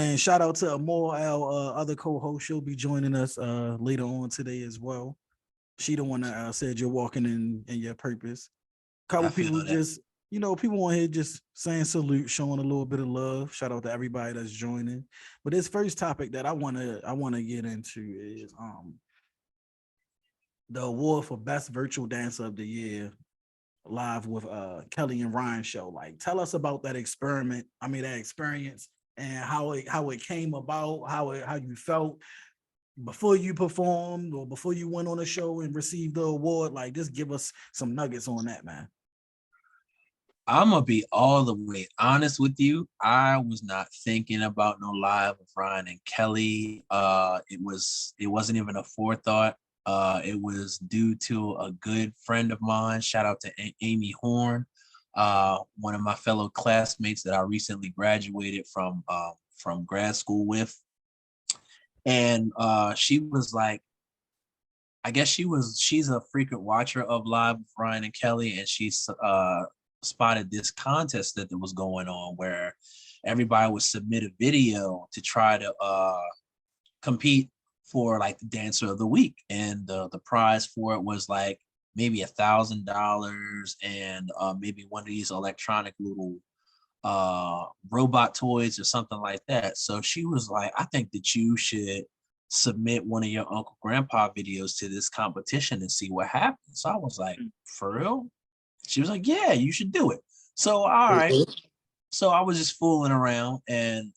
And shout out to Amor, our other co-host. She'll be joining us later on today as well. She the one that said you're walking in your purpose. I Couple feel people that. just, people on here just saying salute, showing a little bit of love. Shout out to everybody that's joining. But this first topic that I wanna get into is the award for best virtual dancer of the year live with Kelly and Ryan show. Like, tell us about that experiment. I mean, that experience and how it came about, how you felt before you performed or before you went on a show and received the award. Like, just give us some nuggets on that, man. I'm gonna be all the way honest with you. I was not thinking about no live with Ryan and Kelly. It wasn't even a forethought. It was due to a good friend of mine. Shout out to Amy Horn, one of my fellow classmates that I recently graduated from grad school with. And she was like, I guess she's a frequent watcher of Live with Ryan and Kelly, and she's spotted this contest that was going on where everybody would submit a video to try to compete for like the dancer of the week, and the prize for it was like maybe $1,000 and maybe one of these electronic little robot toys or something like that. So she was like, I think that you should submit one of your Uncle Grandpa videos to this competition and see what happens. So I was like, for real? She was like, yeah, you should do it. So all right. So I was just fooling around and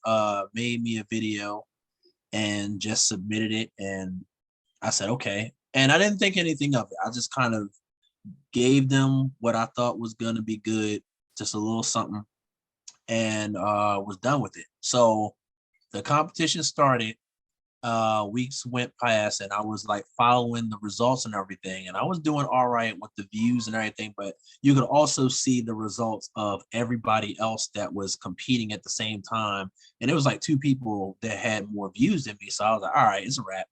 made me a video and just submitted it. And I said, okay. And I didn't think anything of it. I just kind of gave them what I thought was gonna be good, just a little something, and was done with it. So the competition started, weeks went past, and I was like following the results and everything, and I was doing all right with the views and everything. But you could also see the results of everybody else that was competing at the same time, and it was like two people that had more views than me. So I was like, all right, it's a wrap.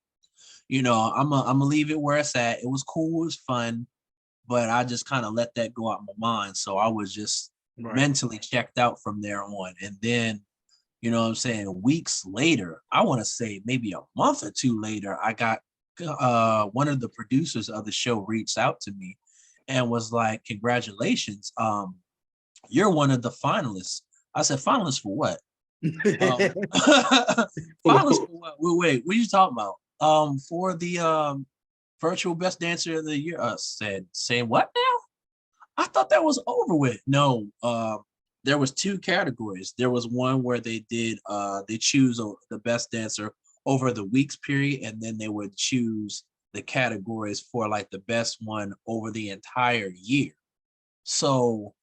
I'm gonna leave it where it's at. It was cool, it was fun, but I just kind of let that go out my mind. So I was just Right. mentally checked out from there on. And then, what I'm saying, weeks later, I want to say maybe a month or two later, I got one of the producers of the show reached out to me and was like, congratulations, you're one of the finalists. I said, finalists for what? Um, finalists for what? Wait, what are you talking about? For the virtual best dancer of the year. Said, saying what now? I thought that was over with. No, there was two categories. There was one where they choose the best dancer over the weeks period, and then they would choose the categories for like the best one over the entire year. So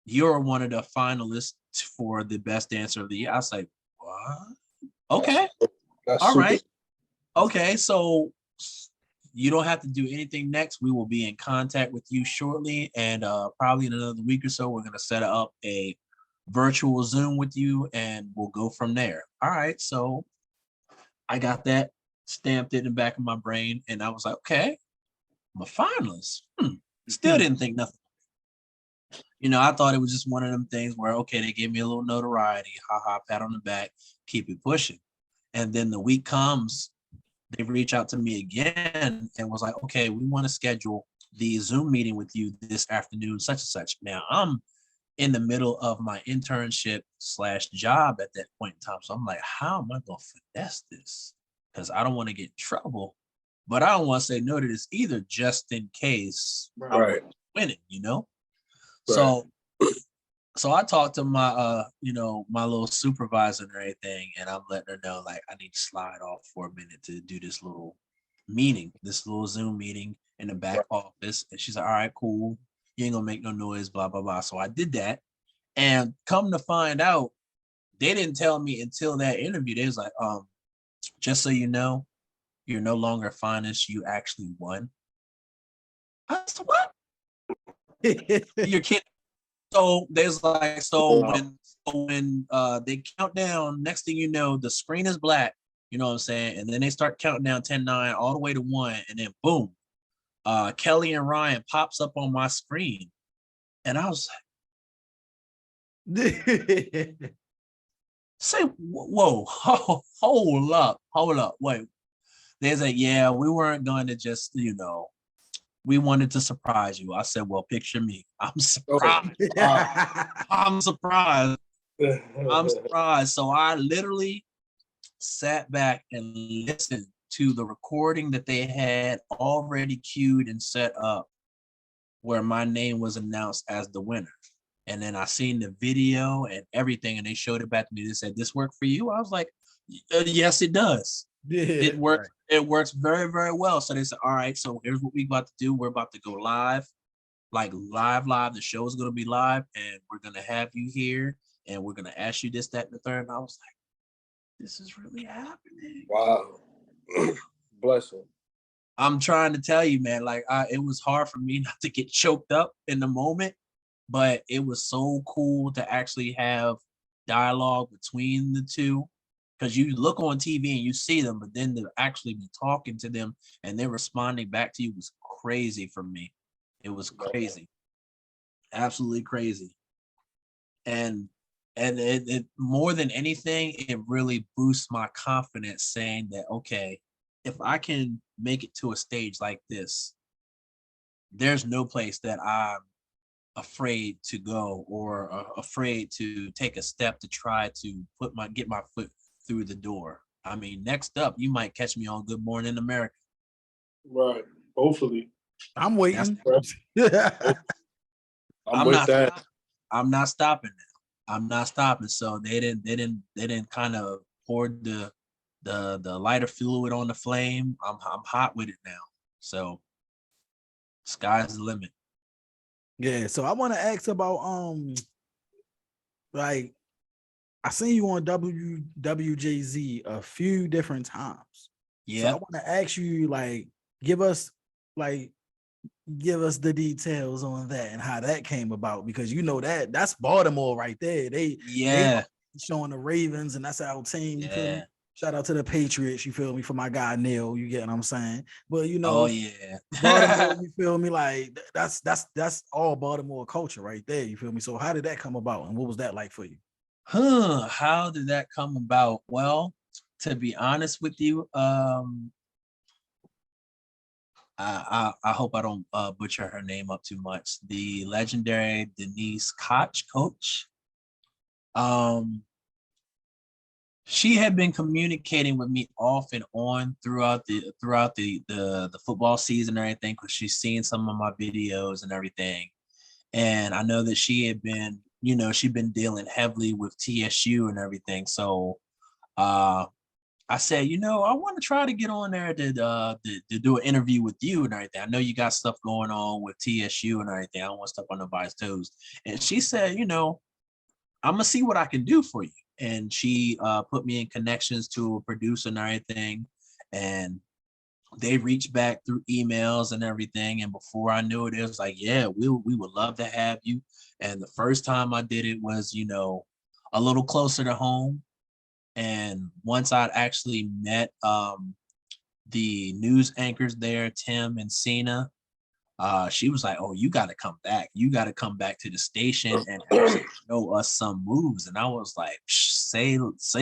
you're one of the finalists for the best dancer of the year. I was like, what? Okay, That's all super. right, okay. So you don't have to do anything next. We will be in contact with you shortly, and probably in another week or so, we're gonna set up a virtual Zoom with you, and we'll go from there. All right. So I got that, stamped it in the back of my brain, and I was like, okay, I'm a finalist. Still didn't think nothing. I thought it was just one of them things where, okay, they gave me a little notoriety, haha, pat on the back, keep it pushing. And then the week comes, they reach out to me again and was like, okay, we want to schedule the Zoom meeting with you this afternoon, such and such. Now I'm in the middle of my internship slash job at that point in time. So I'm like, how am I going to finesse this? Because I don't want to get in trouble, but I don't want to say no to this either, just in case I Right. win it. Right. So I talked to my my little supervisor and everything, and I'm letting her know like I need to slide off for a minute to do this little meeting, this little Zoom meeting in the back Right. office. And she's like, all right, cool. You ain't gonna make no noise, blah, blah, blah. So I did that. And come to find out, they didn't tell me until that interview. They was like, just so you know, you're no longer finest, you actually won. I said, what? You're kidding. So there's like, so when they count down, next thing you know, the screen is black, you know what I'm saying? And then they start counting down 10, 9, all the way to 1, and then boom, Kelly and Ryan pops up on my screen. And I was Say, whoa, hold up, wait. There's a yeah, we weren't going to just, we wanted to surprise you. I said, well, picture me. I'm Oh, surprised. wow. I'm surprised. I'm surprised. So I literally sat back and listened to the recording that they had already queued and set up where my name was announced as the winner. And then I seen the video and everything, and they showed it back to me. They said, "This work for you?" I was like, "Yes, it does. Yeah, It works. right. It works very, very well." So they said, "All right, so here's what we about to do. We're about to go live, like live. The show is going to be live, and we're going to have you here, and we're going to ask you this, that, and the third." And I was like, "This is really happening." Wow. Blessing. I'm trying to tell you, man. Like, it was hard for me not to get choked up in the moment, but it was so cool to actually have dialogue between the two. Because you look on TV and you see them, but then to actually be talking to them and they're responding back to you was crazy for me. It was crazy, absolutely crazy. And it more than anything, it really boosts my confidence, saying that okay, if I can make it to a stage like this, there's no place that I'm afraid to go or afraid to take a step to try to get my foot through the door. I mean, next up, you might catch me on Good Morning America. Right. Hopefully. I'm That's waiting. I'm with not that. I'm not stopping now. I'm not stopping. So they didn't kind of pour the lighter fluid on the flame. I'm hot with it now. So sky's the limit. Yeah, so I want to ask about like I seen you on WJZ a few different times. So I Yeah. want to ask you, like, give us like give us the details on that and how that came about, because you know that's Baltimore right there. They Yeah. showing the Ravens, and that's our team. You feel me? Yeah. Shout out to the Patriots. You feel me? For my guy Neil. You get what I'm saying? But you Oh know, yeah. Baltimore. You feel me? Like that's all Baltimore culture right there. You feel me? So how did that come about, and what was that like for you? How did that come about? Well, to be honest with you, I hope I don't butcher her name up too much. The legendary Denise Koch, coach. Um, she had been communicating with me off and on throughout the football season and everything, because she's seen some of my videos and everything. And I know that she had been, she'd been dealing heavily with TSU and everything. So uh I said, I want to try to get on there to do an interview with you and everything. I know you got stuff going on with TSU and everything. I don't want to step on nobody's toes. And she said, I'm gonna see what I can do for you. And she put me in connections to a producer and everything. And they reached back through emails and everything. And before I knew it, it was like, yeah, we would love to have you. And the first time I did it was, a little closer to home. And once I'd actually met the news anchors there, Tim and Cena, she was like, "Oh, you got to come back. You got to come back to the station and actually show us some moves." And I was like, "Say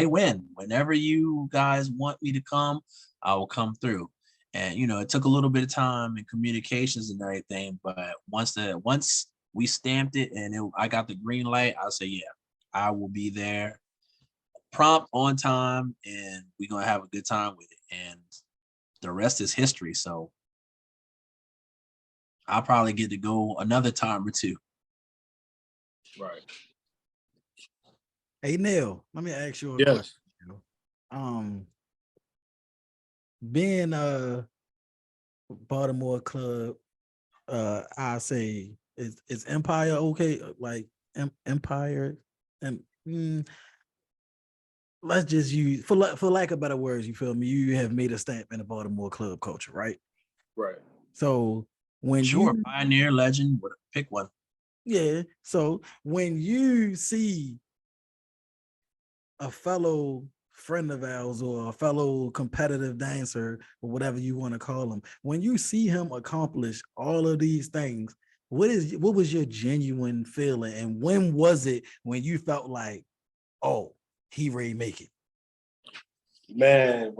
when. Whenever you guys want me to come, I will come through." And it took a little bit of time and communications and everything, but once we stamped it and I got the green light, I said, "Yeah, I will be there." Prompt, on time, and we're gonna have a good time with it. And the rest is history. So I'll probably get to go another time or two. Right. Hey Neil, let me ask you a Yes. question. Um, being a Baltimore club, I say is Empire okay? Like Empire, and let's just use for lack of better words. You feel me? You have made a stamp in the Baltimore club culture, right? Right. So when Sure, you pioneer, legend, pick one. yeah, so when you see a fellow friend of ours or a fellow competitive dancer or whatever you want to call him, when you see him accomplish all of these things, what was your genuine feeling, and when was it when you felt like, oh, he really make it? Man,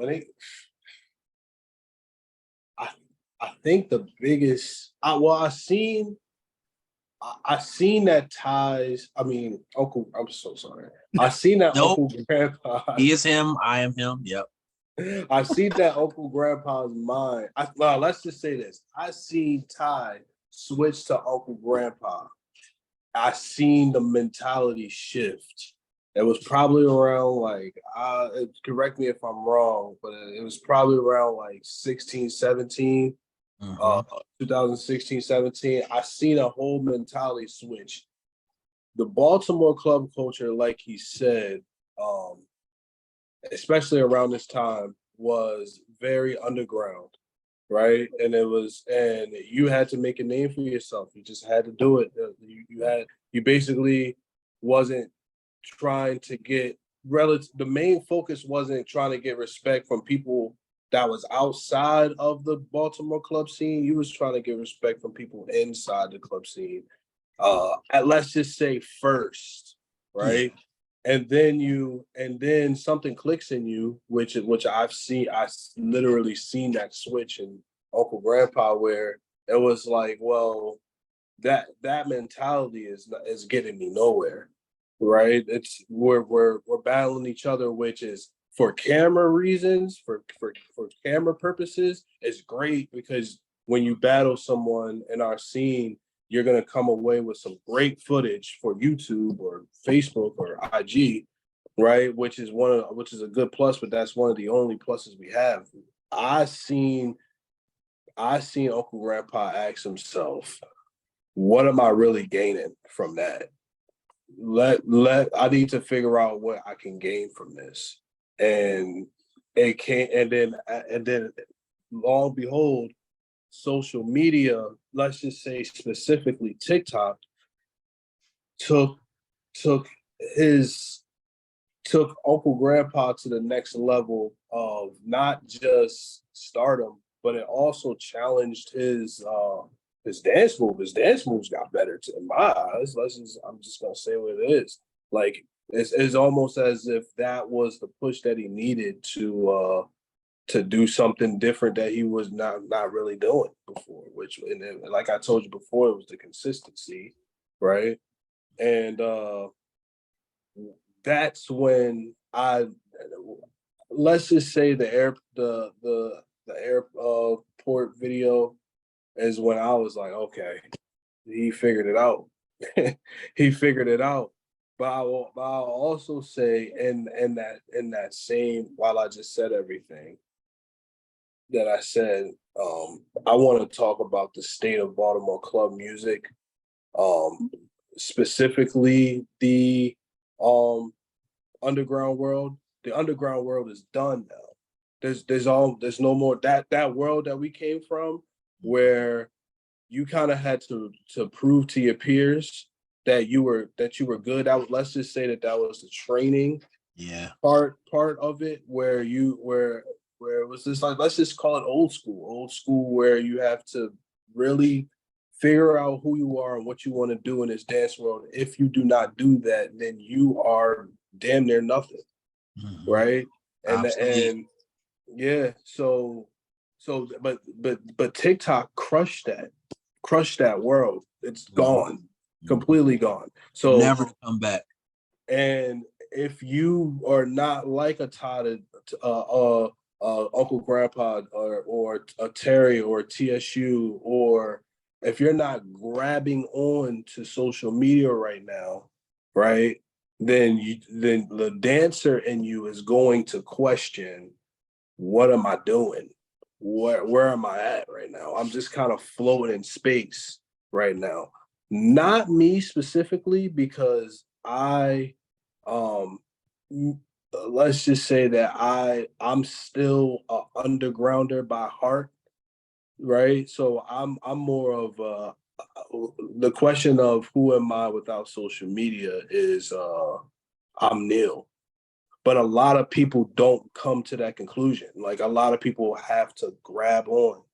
I think the biggest I seen that ties. I mean, Uncle. I'm so sorry. I seen that Nope. Uncle Grandpa. He is him. I am him. Yep. I seen that Uncle Grandpa's mind. Let's just say this. I seen Ty switch to Uncle Grandpa. I seen the mentality shift. It was probably around like, correct me if I'm wrong, but it was probably around like 16, 17, 2016, 17. I seen a whole mentality switch. The Baltimore club culture, like he said, especially around this time, was very underground, right? And you had to make a name for yourself. You just had to do it. You basically wasn't trying to get the main focus wasn't trying to get respect from people that was outside of the Baltimore club scene. You was trying to get respect from people inside the club scene. Let's just say first, right? Yeah. And then something clicks in you, which I literally seen that switch in Uncle Grandpa, where it was like, well, that mentality is getting me nowhere, right? It's we're battling each other, which is for camera reasons, for camera purposes, it's great because when you battle someone in our scene, you're going to come away with some great footage for YouTube or Facebook or IG, right? Which is a good plus, but that's one of the only pluses we have. I seen Uncle Grandpa ask himself, what am I really gaining from that? I need to figure out what I can gain from this. And it can't, and then lo and behold, social media, let's just say specifically TikTok, took Uncle Grandpa to the next level of not just stardom, but it also challenged his dance move. His dance moves got better in my eyes. I'm just gonna say what it is. Like it's almost as if that was the push that he needed to do something different that he was not really doing before. And like I told you before, it was the consistency, right? And that's when let's just say the airport video is when I was like, okay, he figured it out. He figured it out. But I'll also say in that same, while I just said everything that I said, I want to talk about the state of Baltimore club music, specifically the underground world. The underground world is done now. There's no more that world that we came from, where you kind of had to prove to your peers that you were good. Let's just say that was the training part of it, where it was just like, let's just call it old school, where you have to really figure out who you are and what you want to do in this dance world. If you do not do that, then you are damn near nothing, right? And yeah, so but TikTok crushed that world. It's gone, completely gone. So never to come back. And if you are not like a Todd, Uncle Grandpa, or a Terry or a TSU, or if you're not grabbing on to social media right now, right, then the dancer in you is going to question, what am I doing? Where am I at right now? I'm just kind of floating in space right now. Not me specifically, because let's just say that I'm still an undergrounder by heart, right? So I'm more of the question of who am I without social media is I'm Neil. But a lot of people don't come to that conclusion. Like, a lot of people have to grab on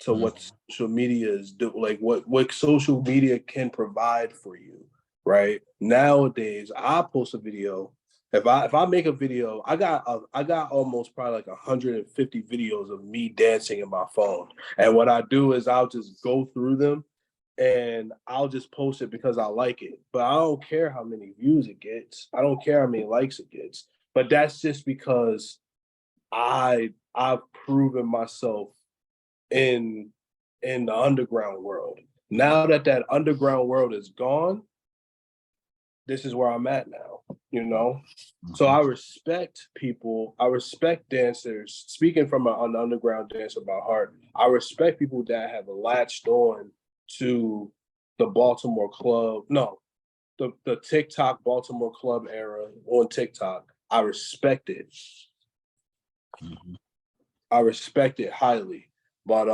to what social media is like what social media can provide for you, right? Nowadays, I post a video If I make a video, I got almost probably like 150 videos of me dancing in my phone. And what I do is I'll just go through them and I'll just post it because I like it. But I don't care how many views it gets. I don't care how many likes it gets. But that's just because I've proven myself in the underground world. Now that that underground world is gone, this is where I'm at now, you know? So I respect people. I respect dancers. Speaking from an underground dancer by heart, I respect people that have latched on to the Baltimore club. No, the TikTok Baltimore club era on TikTok. I respect it. I respect it highly. But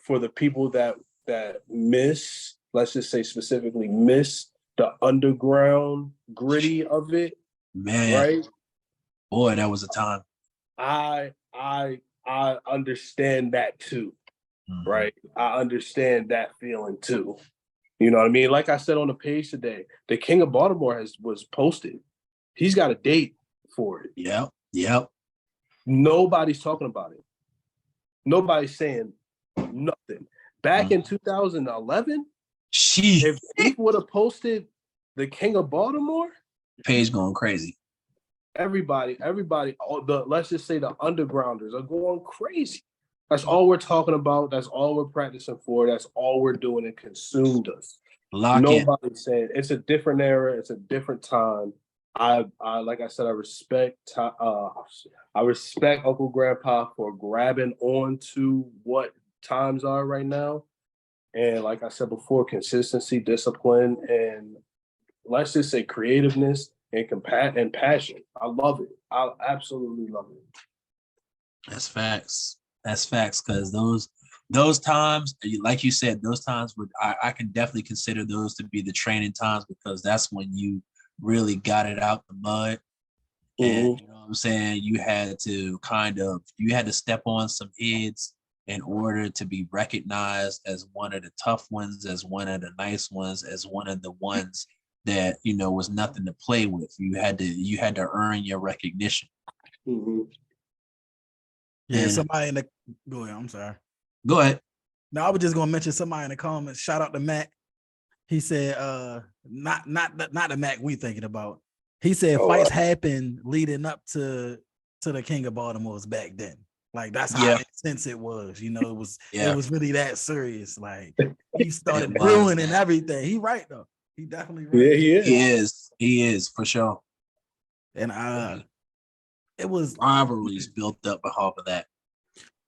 for the people that miss, let's just say specifically miss the underground gritty of it, Man, right? boy, that was a time. I understand that too, right? I understand that feeling too. You know what I mean? Like I said on the page today, the King of Baltimore was posted. He's got a date for it. Yep. Nobody's talking about it. Nobody's saying nothing. Back in 2011, if he would have posted the King of Baltimore, page going crazy. Everybody, let's just say the undergrounders are going crazy. That's all we're talking about. That's all we're practicing for. That's all we're doing. It consumed us. Nobody's saying it's a different era. It's a different time. I like I said, I respect Uncle Grandpa for grabbing on to what times are right now. And like I said before, consistency, discipline, and let's just say creativeness and passion. I love it. I absolutely love it. That's facts. Because those times, like you said, those times would I can definitely consider those to be the training times, because that's when you really got it out the mud. And you know what I'm saying? You had to step on some heads in order to be recognized as one of the tough ones, as one of the nice ones, as one of the ones that, you know, was nothing to play with. You had to earn your recognition. Yeah, and somebody in the go ahead. I'm sorry. Go ahead. No, I was just gonna mention somebody in the comments. Shout out to Mac. He said, not the Mac we thinking about. He said fights happened leading up to the King of Baltimore's back then. Like that's how intense it was. You know, it was really that serious. Like he started brewing and everything. He right though. He definitely right. Yeah, he is. He is for sure. And it was rivalries built up off of that.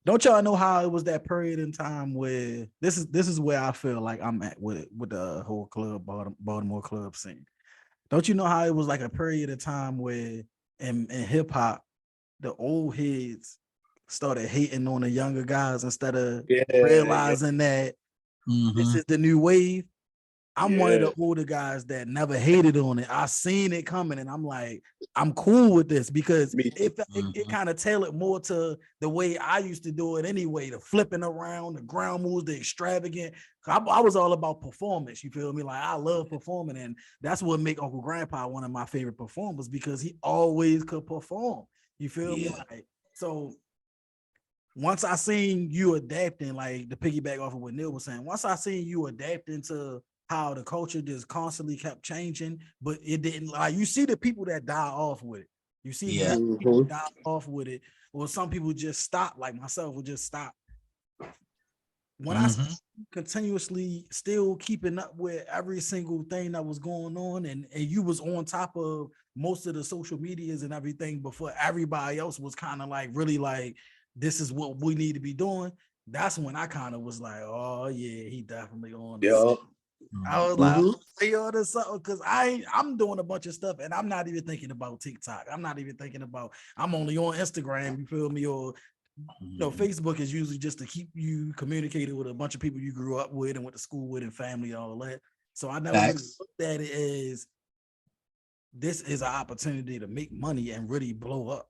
Don't y'all know how it was that period in time where this is where I feel like I'm at with the whole Baltimore club scene. Don't you know how it was like a period of time where in hip hop, the old heads started hating on the younger guys instead of realizing that this is the new wave? I'm one of the older guys that never hated on it. I seen it coming and I'm like, I'm cool with this because it kind of tailored more to the way I used to do it anyway, the flipping around, the ground moves, the extravagant. I was all about performance, you feel me? Like I love performing, and that's what make Uncle Grandpa one of my favorite performers, because he always could perform. You feel me? Like, so once I seen you adapting, like the piggyback off of what Neil was saying, once I seen you adapting to how the culture just constantly kept changing, but it didn't, like, you see the people that die off with it. You see people die off with it, or some people just stop, like myself would just stop. When I continuously still keeping up with every single thing that was going on, and you was on top of most of the social medias and everything before everybody else was kind of like really like, this is what we need to be doing. That's when I kind of was like, oh yeah, he definitely on this. I was like, say all this something, because I'm doing a bunch of stuff and I'm not even thinking about TikTok. I'm not even thinking about, I'm only on Instagram, you feel me? Or you know, Facebook is usually just to keep you communicated with a bunch of people you grew up with and went to school with and family and all that. So I never really looked at it as this is an opportunity to make money and really blow up.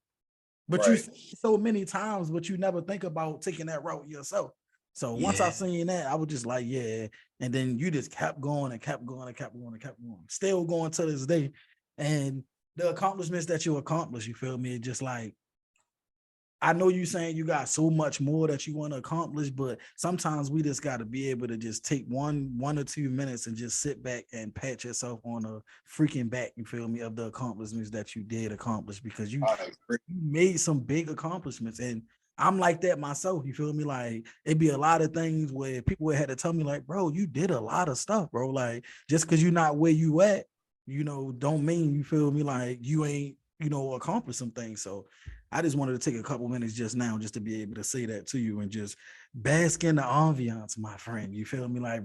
But you see so many times, but you never think about taking that route yourself. So once I seen that, I was just like, yeah. And then you just kept going and kept going and kept going and kept going, still going to this day. And the accomplishments that you accomplish, you feel me? Just like, I know you saying you got so much more that you want to accomplish, but sometimes we just got to be able to just take one or 2 minutes and just sit back and pat yourself on a freaking back, you feel me, of the accomplishments that you did accomplish, because you made some big accomplishments. And I'm like that myself, you feel me? Like, it'd be a lot of things where people had to tell me like, bro, you did a lot of stuff, bro. Like, just because you're not where you at, don't mean, you feel me, like you ain't, accomplished some things. So I just wanted to take a couple minutes just now just to be able to say that to you and just bask in the ambiance, my friend. You feel me? Like,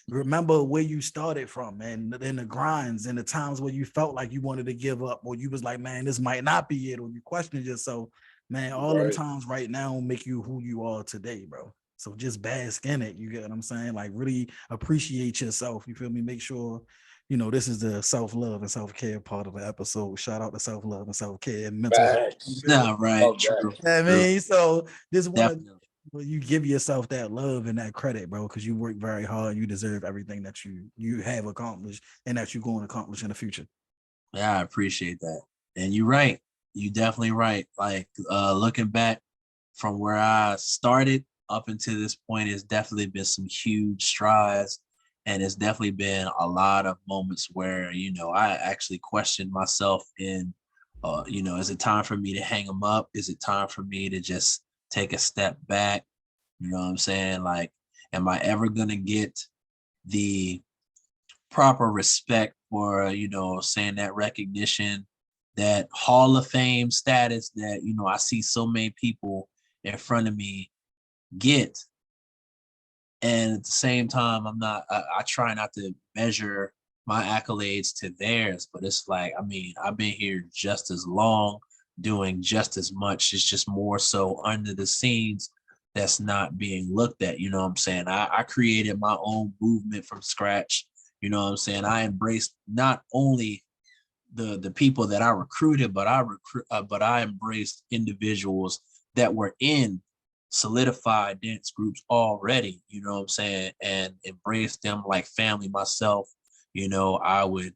remember where you started from, and the grinds and the times where you felt like you wanted to give up, or you was like, man, this might not be it, or you questioned yourself. Man, all them times right now make you who you are today, bro. So just bask in it. You get what I'm saying? Like, really appreciate yourself. You feel me? Make sure, this is the self-love and self-care part of the episode. Shout out to self-love and self-care and mental health. Nah, right. True. I mean, so just want Definitely. you give yourself that love and that credit, bro, because you work very hard. You deserve everything that you have accomplished and that you're going to accomplish in the future. Yeah, I appreciate that. And you're right. You definitely right. Like, looking back from where I started up until this point, it's definitely been some huge strides. And it's definitely been a lot of moments where, I actually questioned myself in, is it time for me to hang them up? Is it time for me to just take a step back? You know what I'm saying? Like, am I ever going to get the proper respect for, saying that recognition, that Hall of Fame status that, I see so many people in front of me get? And at the same time, I try not to measure my accolades to theirs, but it's like, I mean, I've been here just as long, doing just as much. It's just more so under the scenes that's not being looked at. You know what I'm saying? I created my own movement from scratch. You know what I'm saying? I embraced not only the people that I recruited, but I embraced individuals that were in solidified dance groups already, you know what I'm saying, and embrace them like family myself. I would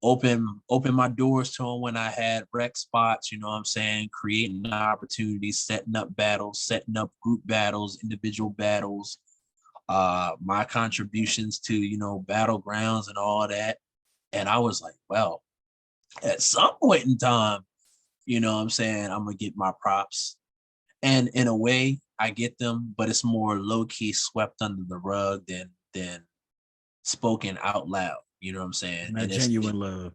open my doors to them when I had rec spots, you know what I'm saying, creating opportunities, setting up battles, setting up group battles, individual battles, my contributions to, battlegrounds and all that. And I was like, well, at some point in time, you know what I'm saying, I'm gonna get my props. And in a way, I get them, but it's more low-key swept under the rug than spoken out loud. You know what I'm saying? And that genuine love.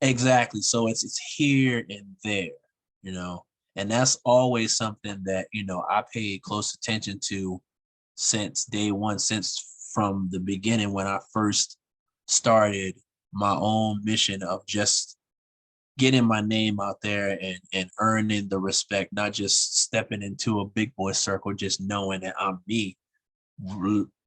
Exactly. So it's here and there, and that's always something that, I paid close attention to since day one, since from the beginning when I first started my own mission of just getting my name out there and earning the respect, not just stepping into a big boy circle, just knowing that I'm me.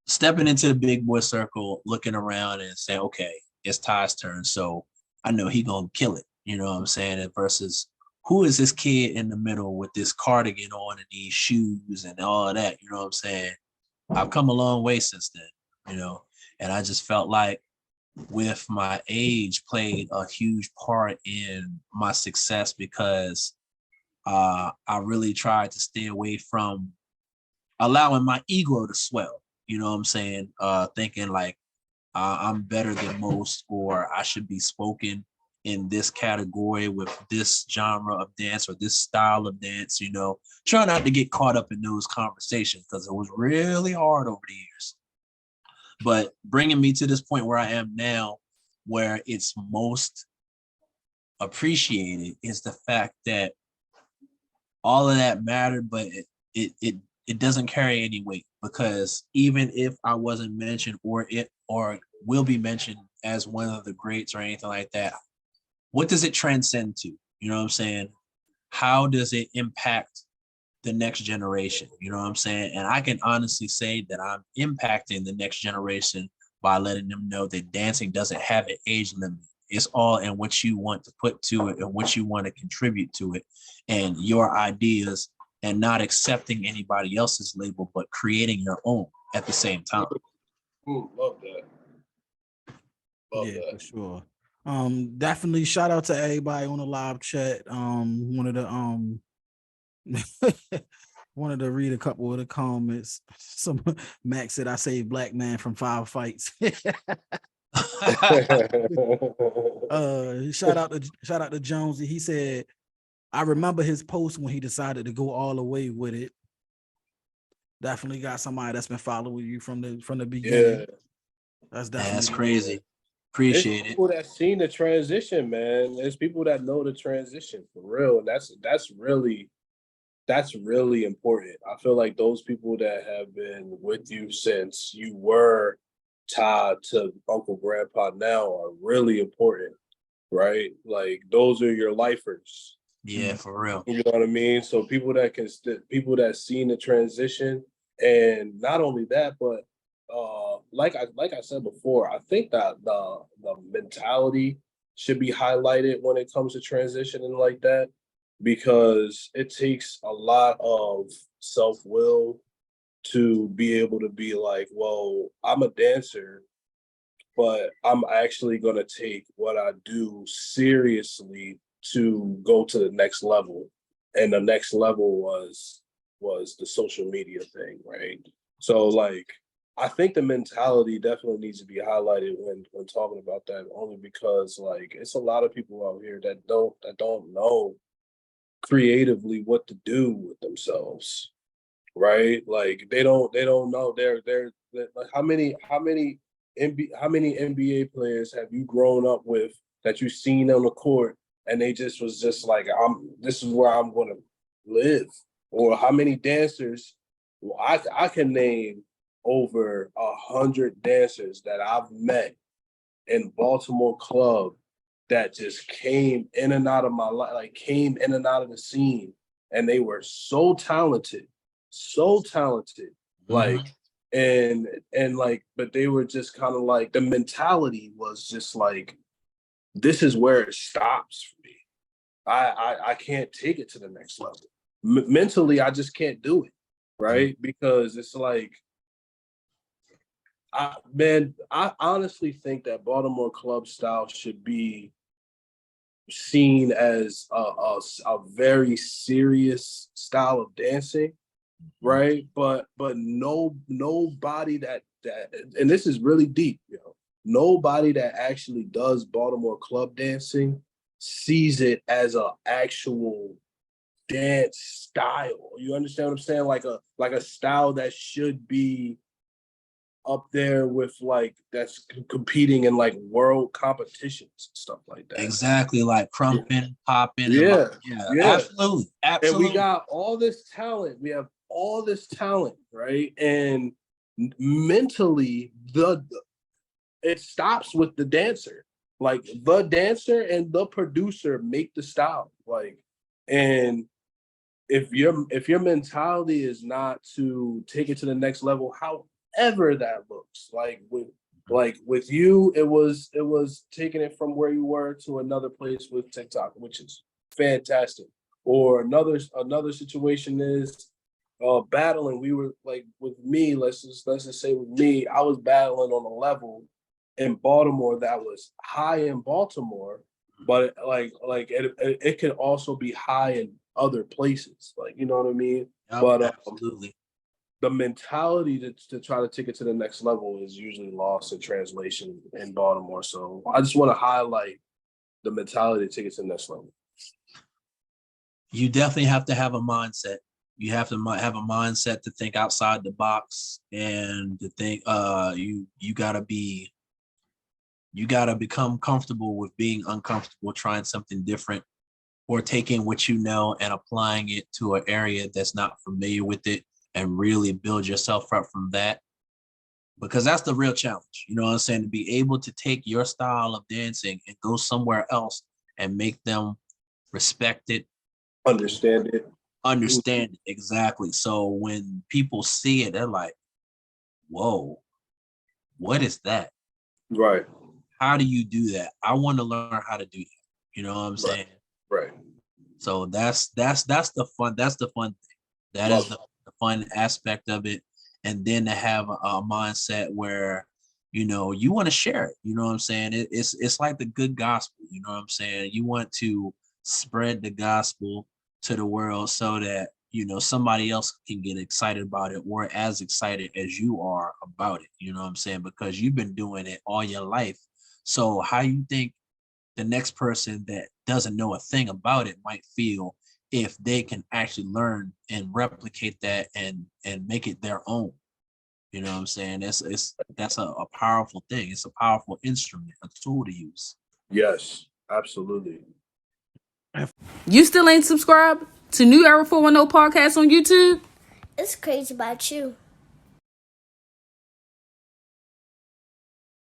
Stepping into the big boy circle, looking around and saying, okay, it's Ty's turn. So I know he gonna kill it. You know what I'm saying? And versus who is this kid in the middle with this cardigan on and these shoes and all of that? You know what I'm saying? I've come a long way since then, and I just felt like with my age played a huge part in my success because I really tried to stay away from allowing my ego to swell. You know what I'm saying? Thinking like I'm better than most, or I should be spoken in this category with this genre of dance or this style of dance, try not to get caught up in those conversations because it was really hard over the years. But bringing me to this point where I am now, where it's most appreciated, is the fact that all of that mattered, but it doesn't carry any weight, because even if I wasn't mentioned or will be mentioned as one of the greats or anything like that, what does it transcend to? You know what I'm saying? How does it impact the next generation? You know what I'm saying? And I can honestly say that I'm impacting the next generation by letting them know that dancing doesn't have an age limit. It's all in what you want to put to it and what you want to contribute to it and your ideas, and not accepting anybody else's label, but creating your own at the same time. Ooh, love that. Yeah, for sure. Definitely shout out to everybody on the live chat. Wanted to read a couple of the comments. Some Max said, "I saved black man from 5 fights." Shout out to Jonesy. He said, "I remember his post when he decided to go all the way with it." Definitely got somebody that's been following you from the beginning. Yeah, That's definitely That's crazy. it's Appreciate it. people that seen the transition, man. It's people that know the transition for real, and that's really important. I feel like those people that have been with you since you were tied to Uncle Grandpa now are really important, right? Like those are your lifers. Yeah, for real. You know what I mean? So people that people that seen the transition, and not only that, but like I said before, I think that the mentality should be highlighted when it comes to transitioning like that, because it takes a lot of self will to be able to be like, well, I'm a dancer, but I'm actually going to take what I do seriously to go to the next level. And the next level was the social media thing, right? So like I think the mentality definitely needs to be highlighted when talking about that, only because like it's a lot of people out here that don't know creatively what to do with themselves, right? Like they don't know they're like how many NBA players have you grown up with that you've seen on the court and they just was just like, this is where I'm gonna live? Or how many dancers, well, I can name over 100 dancers that I've met in Baltimore club that just came in and out of my life, like came in and out of the scene, and they were so talented, like, and like, but they were just kind of like the mentality was just like, this is where it stops for me. I can't take it to the next level. Mentally, I just can't do it, right? Because it's like, I honestly think that Baltimore club style should be seen as a very serious style of dancing, right? But nobody that and this is really deep, you know. Nobody that actually does Baltimore club dancing sees it as a actual dance style. You understand what I'm saying? Like a style that should be up there with like that's competing in like world competitions and stuff like that. Exactly, like crumping, popping, and Yeah, like, yeah, yeah. absolutely, And we absolutely. got all this talent. We have all this talent, right? And mentally, the it stops with the dancer. Like the dancer and the producer make the style. Like, and if your mentality is not to take it to the next level, however that looks, like with you, it was taking it from where you were to another place with TikTok, which is fantastic. Or another situation is battling. We were like with me, let's just say with me, I was battling on a level in Baltimore that was high in Baltimore, but like it could also be high in other places. Like, you know what I mean? Yep, But absolutely. the mentality to try to take it to the next level is usually lost in translation in Baltimore. So I just want to highlight the mentality to take it to the next level. You definitely have to have a mindset. You have to have a mindset to think outside the box and to think. You gotta become comfortable with being uncomfortable, trying something different, or taking what you know and applying it to an area that's not familiar with it, and really build yourself up from that. Because that's the real challenge. You know what I'm saying? To be able to take your style of dancing and go somewhere else and make them respect it, Understand it. understand it. Exactly. So when people see it, they're like, whoa, what is that? Right. How do you do that? I want to learn how to do that. You know what I'm saying? Right. So that's the fun. That's the fun thing. That is Love the fun aspect of it. And then to have a mindset where you want to share it. You know what I'm saying? It's like the good gospel. You know what I'm saying? You want to spread the gospel to the world so that somebody else can get excited about it, or as excited as you are about it. You know what I'm saying? Because you've been doing it all your life. So how you think the next person that doesn't know a thing about it might feel if they can actually learn and replicate that and make it their own? You know what I'm saying? That's a powerful thing. It's a powerful instrument, a tool to use. Yes, absolutely. You still ain't subscribed to New Era 410 podcast on YouTube? It's crazy about you.